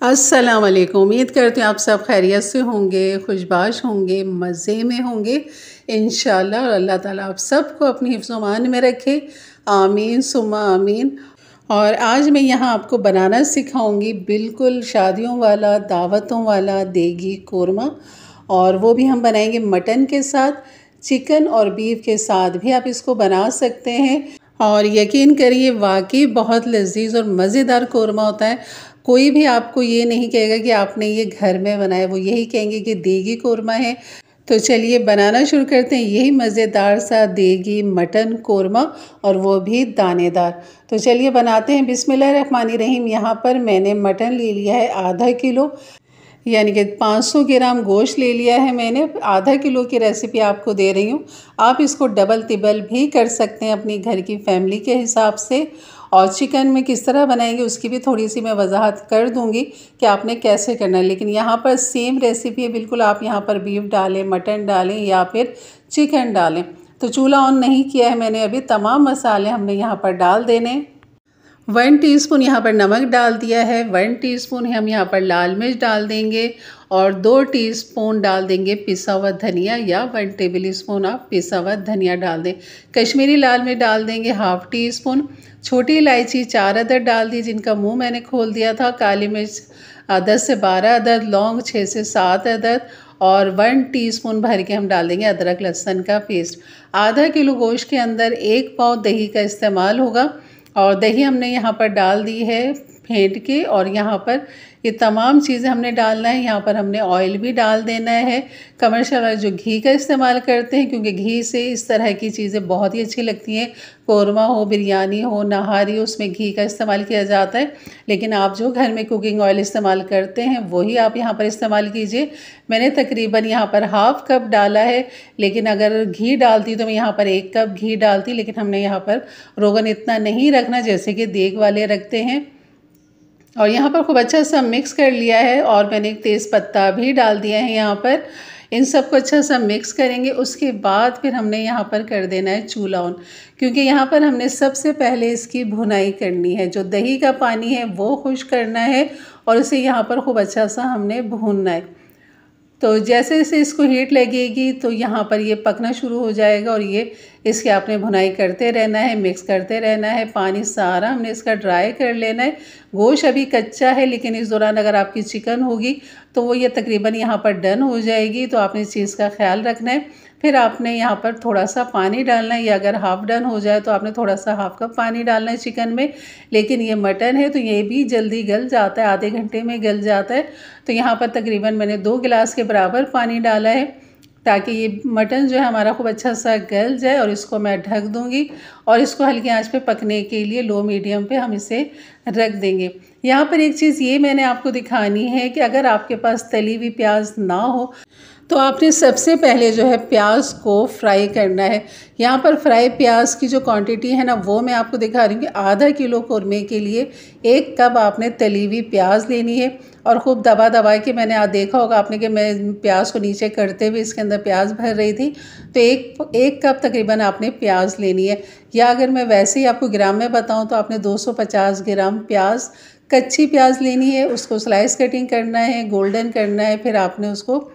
अस्सलाम वालेकुम। उम्मीद करते हैं आप सब खैरियत से होंगे, खुशबाश होंगे, मज़े में होंगे इंशाअल्लाह। और अल्लाह ताला आप सबको अपनी हिफ्ज़-ओ-मान में रखे, आमीन सुम्मा आमीन। और आज मैं यहाँ आपको बनाना सिखाऊंगी बिल्कुल शादियों वाला, दावतों वाला देगी कोरमा। और वो भी हम बनाएंगे मटन के साथ, चिकन और बीफ के साथ भी आप इसको बना सकते हैं। और यकीन करिए वाकई बहुत लजीज और मज़ेदार कोरमा होता है। कोई भी आपको ये नहीं कहेगा कि आपने ये घर में बनाया, वो यही कहेंगे कि देगी कोरमा है। तो चलिए बनाना शुरू करते हैं यही मज़ेदार सा देगी मटन कोरमा, और वो भी दानेदार। तो चलिए बनाते हैं। बिस्मिल्लाहिर्रहमानिर्रहीम। यहाँ पर मैंने मटन ले लिया है आधा किलो, यानी कि 500 ग्राम गोश्त ले लिया है मैंने। आधा किलो की रेसिपी आपको दे रही हूँ, आप इसको डबल तिबल भी कर सकते हैं अपनी घर की फैमिली के हिसाब से। और चिकन में किस तरह बनाएंगे उसकी भी थोड़ी सी मैं वजाहत कर दूंगी कि आपने कैसे करना है। लेकिन यहाँ पर सेम रेसिपी है बिल्कुल। आप यहाँ पर बीफ डालें, मटन डालें या फिर चिकन डालें। तो चूल्हा ऑन नहीं किया है मैंने अभी। तमाम मसाले हमने यहाँ पर डाल देने। 1 टीस्पून यहाँ पर नमक डाल दिया है, 1 टीस्पून हम यहाँ पर लाल मिर्च डाल देंगे, और 2 टीस्पून डाल देंगे पिसा हुआ धनिया, या 1 टेबल स्पून आप पिसा हुआ धनिया डाल दें। कश्मीरी लाल मिर्च डाल देंगे ½ टीस्पून। छोटी इलायची 4 अदद डाल दी, जिनका मुंह मैंने खोल दिया था। काली मिर्च 10 से 12 अदद, लौंग 6 से 7 अदद, और 1 टीस्पून भर के हम डाल देंगे अदरक लहसुन का पेस्ट। आधा किलो गोश्त के अंदर 1 पाव दही का इस्तेमाल होगा, और दही हमने यहाँ पर डाल दी है फेंट के। और यहाँ पर ये तमाम चीज़ें हमने डालना है। यहाँ पर हमने ऑयल भी डाल देना है, कमर्शियल ऑयल जो घी का इस्तेमाल करते हैं, क्योंकि घी से इस तरह की चीज़ें बहुत ही अच्छी लगती हैं। कोरमा हो, बिरयानी हो, नहारी हो, उसमें घी का इस्तेमाल किया जाता है। लेकिन आप जो घर में कुकिंग ऑयल इस्तेमाल करते हैं वही आप यहाँ पर इस्तेमाल कीजिए। मैंने तकरीबन यहाँ पर ½ कप डाला है, लेकिन अगर घी डालती तो मैं यहाँ पर 1 कप घी डालती। लेकिन हमने यहाँ पर रोगन इतना नहीं रखना जैसे कि देग वाले रखते हैं। और यहाँ पर खूब अच्छा सा मिक्स कर लिया है, और मैंने एक तेज़पत्ता भी डाल दिया है यहाँ पर। इन सबको अच्छा सा मिक्स करेंगे। उसके बाद फिर हमने यहाँ पर कर देना है चूल्हा ऑन, क्योंकि यहाँ पर हमने सबसे पहले इसकी भुनाई करनी है। जो दही का पानी है वो खुश्क करना है, और इसे यहाँ पर खूब अच्छा सा हमने भूनना है। तो जैसे जैसे इसको हीट लगेगी तो यहाँ पर ये पकना शुरू हो जाएगा, और ये इसकी आपने भुनाई करते रहना है, मिक्स करते रहना है। पानी सारा हमने इसका ड्राई कर लेना है। गोश्त अभी कच्चा है, लेकिन इस दौरान अगर आपकी चिकन होगी तो वो ये तकरीबन यहाँ पर डन हो जाएगी। तो आपने इस चीज़ का ख्याल रखना है। फिर आपने यहाँ पर थोड़ा सा पानी डालना है, या अगर हाफ़ डन हो जाए तो आपने थोड़ा सा ½ कप पानी डालना है चिकन में। लेकिन ये मटन है तो ये भी जल्दी गल जाता है, आधे घंटे में गल जाता है। तो यहाँ पर तकरीबन मैंने 2 गिलास के बराबर पानी डाला है, ताकि ये मटन जो है हमारा खूब अच्छा सा गल जाए। और इसको मैं ढक दूँगी, और इसको हल्की आंच पे पकने के लिए लो मीडियम पे हम इसे रख देंगे। यहाँ पर एक चीज़ ये मैंने आपको दिखानी है कि अगर आपके पास तली हुई प्याज ना हो तो आपने सबसे पहले जो है प्याज को फ्राई करना है। यहाँ पर फ्राई प्याज की जो क्वांटिटी है ना वो मैं आपको दिखा रही हूँ कि आधा किलो कोरमे के लिए 1 कप आपने तली हुई प्याज लेनी है। और खूब दबा दबा के, मैंने आज देखा होगा आपने कि मैं प्याज को नीचे करते हुए इसके अंदर प्याज भर रही थी। तो एक कप तकरीबन आपने प्याज लेनी है। या अगर मैं वैसे ही आपको ग्राम में बताऊँ तो आपने 250 ग्राम प्याज, कच्ची प्याज लेनी है। उसको स्लाइस कटिंग करना है, गोल्डन करना है, फिर आपने उसको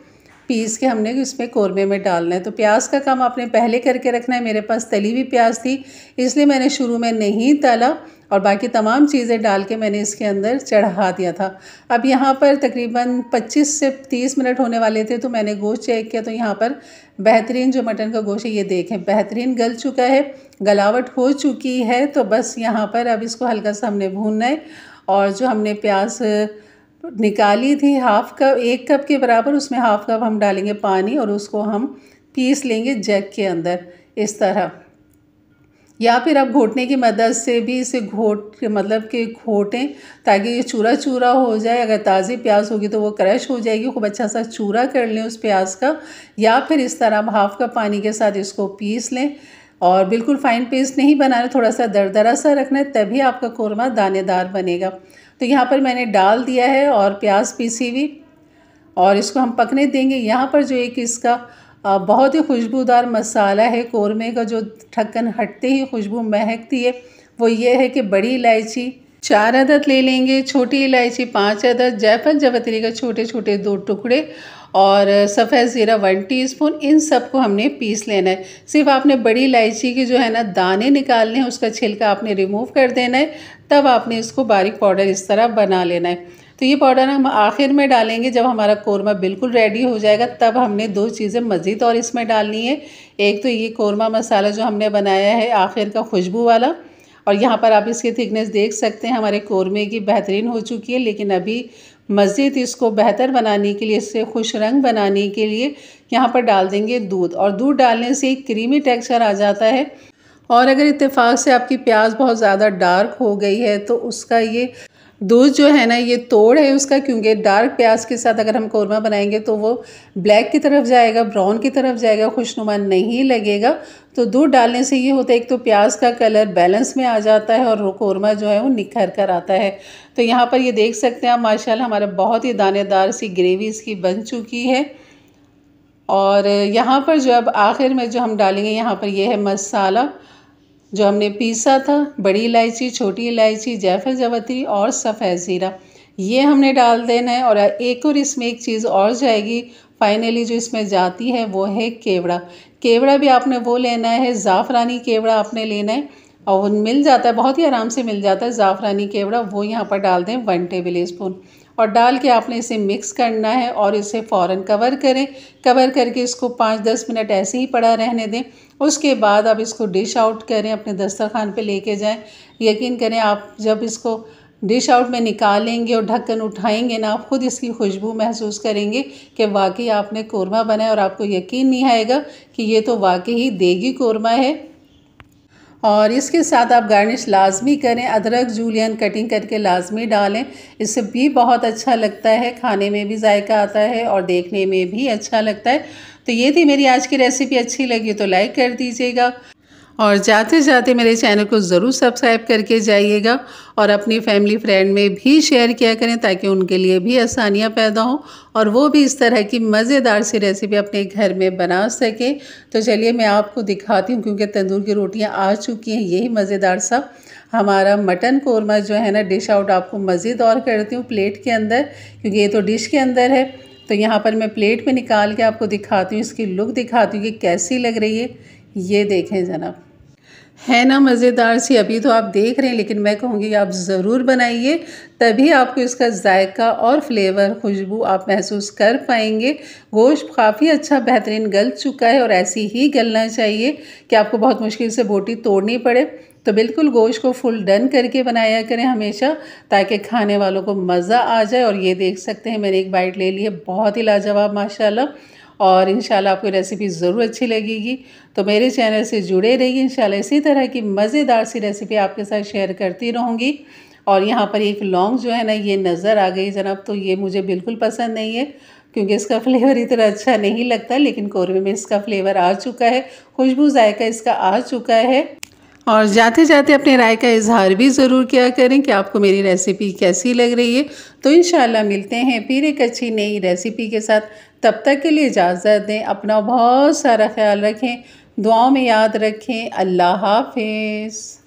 पीस के हमने इसमें कोरमे में डालना है। तो प्याज का काम आपने पहले करके रखना है। मेरे पास तली हुई प्याज थी इसलिए मैंने शुरू में नहीं तला, और बाकी तमाम चीज़ें डाल के मैंने इसके अंदर चढ़ा दिया था। अब यहाँ पर तकरीबन 25 से 30 मिनट होने वाले थे, तो मैंने गोश्त चेक किया तो यहाँ पर बेहतरीन जो मटन का गोश्त है ये देखें बेहतरीन गल चुका है, गलावट हो चुकी है। तो बस यहाँ पर अब इसको हल्का सा हमने भूनना है। और जो हमने प्याज निकाली थी ½ कप, 1 कप के बराबर, उसमें ½ कप हम डालेंगे पानी, और उसको हम पीस लेंगे जग के अंदर इस तरह। या फिर आप घोटने की मदद से भी इसे घोटें, ताकि ये चूरा चूरा हो जाए। अगर ताज़ी प्याज होगी तो वो क्रश हो जाएगी। खूब अच्छा सा चूरा कर लें उस प्याज का। या फिर इस तरह हम ½ कप पानी के साथ इसको पीस लें, और बिल्कुल फाइन पेस्ट नहीं बनाना, थोड़ा सा दरदरा सा रखना है, तभी आपका कोरमा दानेदार बनेगा। तो यहाँ पर मैंने डाल दिया है और प्याज पीसी हुई, और इसको हम पकने देंगे। यहाँ पर जो एक इसका बहुत ही खुशबूदार मसाला है कोरमे का, जो ढक्कन हटते ही खुशबू महकती है, वो ये है कि बड़ी इलायची, 4 अदद ले लेंगे छोटी इलायची, 5 अदद जायफल जावित्री का छोटे छोटे 2 टुकड़े और सफ़ेद ज़ीरा 1 टीस्पून। इन सबको हमने पीस लेना है। सिर्फ आपने बड़ी इलायची के जो है ना दाने निकालने हैं, उसका छिलका आपने रिमूव कर देना है, तब आपने इसको बारीक पाउडर इस तरह बना लेना है। तो ये पाउडर हम आखिर में डालेंगे, जब हमारा कोरमा बिल्कुल रेडी हो जाएगा तब हमने 2 चीज़ें मज़ीद और इसमें डालनी है। एक तो ये कोरमा मसाला जो हमने बनाया है आखिर का खुशबू वाला, और यहाँ पर आप इसकी थिकनेस देख सकते हैं हमारे कोरमे की बेहतरीन हो चुकी है। लेकिन अभी मज़ीद इसको बेहतर बनाने के लिए, इससे खुश रंग बनाने के लिए यहाँ पर डाल देंगे दूध, और दूध डालने से एक क्रीमी टेक्सचर आ जाता है। और अगर इत्तेफाक से आपकी प्याज बहुत ज़्यादा डार्क हो गई है तो उसका ये दूध जो है ना ये तोड़ है उसका, क्योंकि डार्क प्याज के साथ अगर हम कोरमा बनाएंगे तो वो ब्लैक की तरफ जाएगा, ब्राउन की तरफ जाएगा, खुशनुमा नहीं लगेगा। तो दूध डालने से ये होता है, एक तो प्याज का कलर बैलेंस में आ जाता है और कोरमा जो है वो निखर कर आता है। तो यहाँ पर ये देख सकते हैं आप माशाल्लाह हमारा बहुत ही दानेदार सी ग्रेवी इसकी बन चुकी है। और यहाँ पर जो अब आखिर में जो हम डालेंगे, यहाँ पर ये है मसाला जो हमने पीसा था, बड़ी इलायची, छोटी इलायची, जायफल जावित्री और सफ़ेद ज़ीरा, ये हमने डाल देना है। और एक और इसमें एक चीज़ और जाएगी फाइनली जो इसमें जाती है वो है केवड़ा। केवड़ा भी आपने वो लेना है, ज़ाफ़रानी केवड़ा आपने लेना है, और वो मिल जाता है, बहुत ही आराम से मिल जाता है ज़ाफ़रानी केवड़ा। वो यहाँ पर डाल दें 1 टेबल स्पून, और डाल के आपने इसे मिक्स करना है और इसे फ़ौरन कवर करें। कवर करके इसको 5-10 मिनट ऐसे ही पड़ा रहने दें। उसके बाद आप इसको डिश आउट करें, अपने दस्तरखान पे लेके जाएं। यकीन करें आप जब इसको डिश आउट में निकालेंगे और ढक्कन उठाएंगे ना, आप खुद इसकी खुशबू महसूस करेंगे कि वाकई आपने कोरमा बनाया, और आपको यकीन नहीं आएगा कि ये तो वाकई ही देगी कोरमा है। और इसके साथ आप गार्निश लाजमी करें, अदरक जूलियन कटिंग करके लाजमी डालें, इससे भी बहुत अच्छा लगता है, खाने में भी जायका आता है और देखने में भी अच्छा लगता है। तो ये थी मेरी आज की रेसिपी। अच्छी लगी तो लाइक कर दीजिएगा, और जाते जाते मेरे चैनल को ज़रूर सब्सक्राइब करके जाइएगा, और अपनी फैमिली फ्रेंड में भी शेयर किया करें ताकि उनके लिए भी आसानियाँ पैदा हों और वो भी इस तरह की मज़ेदार सी रेसिपी अपने घर में बना सकें। तो चलिए मैं आपको दिखाती हूँ, क्योंकि तंदूर की रोटियाँ आ चुकी हैं। यही मज़ेदार सा हमारा मटन कोरमा जो है ना डिश आउट आपको मज़ीद और करती हूँ प्लेट के अंदर, क्योंकि ये तो डिश के अंदर है। तो यहाँ पर मैं प्लेट में निकाल के आपको दिखाती हूँ, इसकी लुक दिखाती हूँ कि कैसी लग रही है। ये देखें जनाब, है ना मज़ेदार सी। अभी तो आप देख रहे हैं, लेकिन मैं कहूँगी आप ज़रूर बनाइए, तभी आपको इसका जायका और फ्लेवर, खुशबू आप महसूस कर पाएंगे। गोश्त काफ़ी अच्छा बेहतरीन गल चुका है, और ऐसी ही गलना चाहिए कि आपको बहुत मुश्किल से बोटी तोड़नी पड़े। तो बिल्कुल गोश्त को फुल डन करके बनाया करें हमेशा, ताकि खाने वालों को मज़ा आ जाए। और ये देख सकते हैं मैंने एक बाइट ले ली है, बहुत ही लाजवाब माशाल्लाह। और इंशाल्लाह आपको रेसिपी ज़रूर अच्छी लगेगी। तो मेरे चैनल से जुड़े रहिए, इंशाल्लाह इसी तरह की मज़ेदार सी रेसिपी आपके साथ शेयर करती रहूँगी। और यहाँ पर एक लौंग जो है ना ये नज़र आ गई जनाब, तो ये मुझे बिल्कुल पसंद नहीं है, क्योंकि इसका फ्लेवर इतना अच्छा नहीं लगता। लेकिन कोरमे में इसका फ्लेवर आ चुका है, खुशबू जायका इसका आ चुका है। और जाते जाते अपने राय का इजहार भी ज़रूर किया करें कि आपको मेरी रेसिपी कैसी लग रही है। तो इंशाल्लाह मिलते हैं फिर एक अच्छी नई रेसिपी के साथ। तब तक के लिए इजाज़त दें, अपना बहुत सारा ख्याल रखें, दुआओं में याद रखें। अल्लाह हाफ़िज़।